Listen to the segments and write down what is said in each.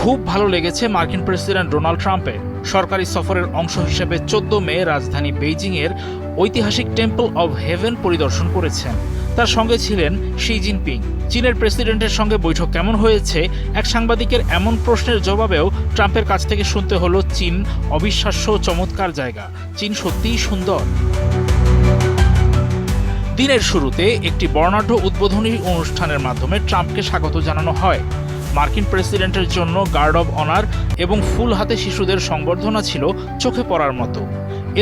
খুব ভালো লেগেছে মার্কিন প্রেসিডেন্ট ডোনাল্ড ট্রাম্পের। সরকারি সফরের অংশ হিসেবে 14 মে রাজধানী বেইজিংয়ের ঐতিহাসিক টেম্পল অব হেভেন পরিদর্শন করেছেন। তার সঙ্গে ছিলেন শি জিনপিং। চীনের প্রেসিডেন্টের সঙ্গে বৈঠক কেমন হয়েছে, এক সাংবাদিকের এমন প্রশ্নের জবাবেও ট্রাম্পের কাছ থেকে শুনতে হলো চীন অবিশ্বাস্য চমৎকার জায়গা, চীন সত্যিই সুন্দর। দিনের শুরুতে একটি বর্ণাঢ্য উদ্বোধনী অনুষ্ঠানের মাধ্যমে ট্রাম্পকে স্বাগত জানানো হয়। মার্কিন প্রেসিডেন্টের জন্য গার্ড অব অনার এবং ফুল হাতে শিশুদের সংবর্ধনা ছিল চোখে পড়ার মতো।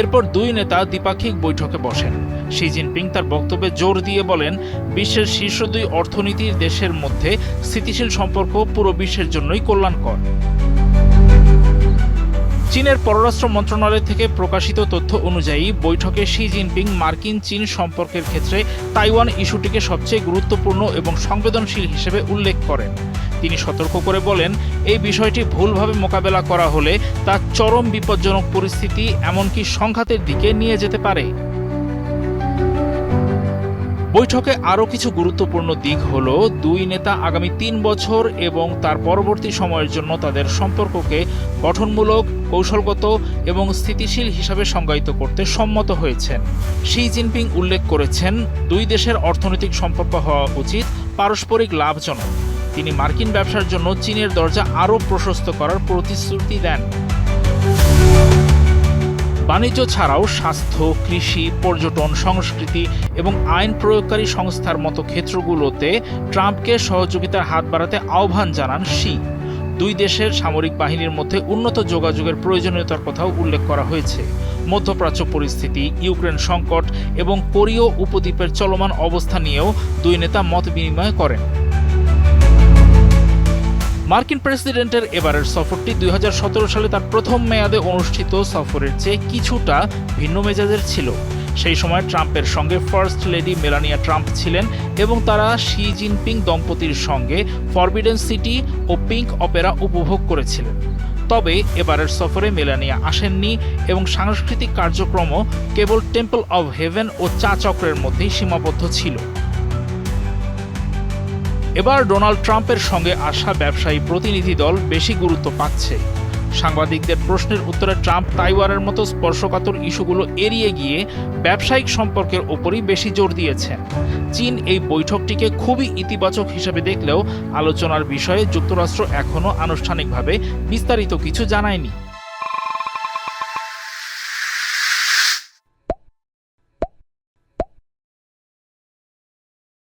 এরপর দুই নেতা দ্বিপাক্ষিক বৈঠকে বসেন। শি জিনপিং তার বক্তব্যে জোর দিয়ে বলেন, বিশ্বের শীর্ষ দুই অর্থনীতির দেশের মধ্যে স্থিতিশীল সম্পর্ক পুরো বিশ্বের জন্যই কল্যাণকর। চীনের পররাষ্ট্র মন্ত্রণালয় থেকে প্রকাশিত তথ্য অনুযায়ী বৈঠকে শি জিনপিং মার্কিন চীন সম্পর্কের ক্ষেত্রে তাইওয়ান ইস্যুটিকে সবচেয়ে গুরুত্বপূর্ণ এবং সংবেদনশীল হিসেবে উল্লেখ করেন। তিনি সতর্ক করে বলেন, এই বিষয়টি ভুলভাবে মোকাবেলা করা হলে তা চরম বিপজ্জনক পরিস্থিতি, এমনকি সংঘাতের দিকে নিয়ে যেতে পারে। বৈঠকে আরও কিছু গুরুত্বপূর্ণ দিক হল, দুই নেতা আগামী 3 বছর এবং তার পরবর্তী সময়ের জন্য তাদের সম্পর্ককে গঠনমূলক, কৌশলগত এবং স্থিতিশীল হিসাবে সংজ্ঞায়িত করতে সম্মত হয়েছেন। শি জিনপিং উল্লেখ করেছেন, দুই দেশের অর্থনৈতিক সম্পর্ক হওয়া উচিত পারস্পরিক লাভজনক। তিনি মার্কিন ব্যবসার জন্য চীনের দরজা আরও প্রশস্ত করার প্রতিশ্রুতি দেন। বাণিজ্য ছাড়াও স্বাস্থ্য, কৃষি, পর্যটন, সংস্কৃতি এবং আইন প্রয়োগকারী সংস্থার মতো ক্ষেত্রগুলোতে ট্রাম্পকে সহযোগিতার হাত বাড়াতে আহ্বান জানান শি। দুই দেশের সামরিক বাহিনীর মধ্যে উন্নত যোগাযোগের প্রয়োজনীয়তার কথাও উল্লেখ করা হয়েছে। মধ্যপ্রাচ্য পরিস্থিতি, ইউক্রেন সংকট এবং কোরীয় উপদ্বীপের চলমান অবস্থা নিয়েও দুই নেতা মত বিনিময় করেন। মার্কিন প্রেসিডেন্টের এবারের সফরটি 2017 সালে তার প্রথম মেয়াদে অনুষ্ঠিত সফরের চেয়ে কিছুটা ভিন্ন মেজাজের ছিল। সেই সময় ট্রাম্পের সঙ্গে ফার্স্ট লেডি মেলানিয়া ট্রাম্প ছিলেন এবং তারা শি জিনপিং দম্পতির সঙ্গে ফরবিডেন সিটি ও পিঙ্ক অপেরা উপভোগ করেছিলেন। তবে এবারের সফরে মেলানিয়া আসেননি এবং সাংস্কৃতিক কার্যক্রমও কেবল টেম্পল অব হেভেন ও চা চক্রের মধ্যেই সীমাবদ্ধ ছিল। এবার ডোনাল্ড ট্রাম্পের সঙ্গে আসা ব্যবসায়ী প্রতিনিধি দল বেশি গুরুত্ব পাচ্ছে। সাংবাদিকদের প্রশ্নের উত্তরে ট্রাম্প তাইওয়ানের মতো স্পর্শকাতর ইস্যুগুলো এড়িয়ে গিয়ে ব্যবসায়িক সম্পর্কের ওপরই বেশি জোর দিয়েছেন। চীন এই বৈঠকটিকে খুবই ইতিবাচক হিসেবে দেখলেও আলোচনার বিষয়ে যুক্তরাষ্ট্র এখনও আনুষ্ঠানিকভাবে বিস্তারিত কিছু জানায়নি।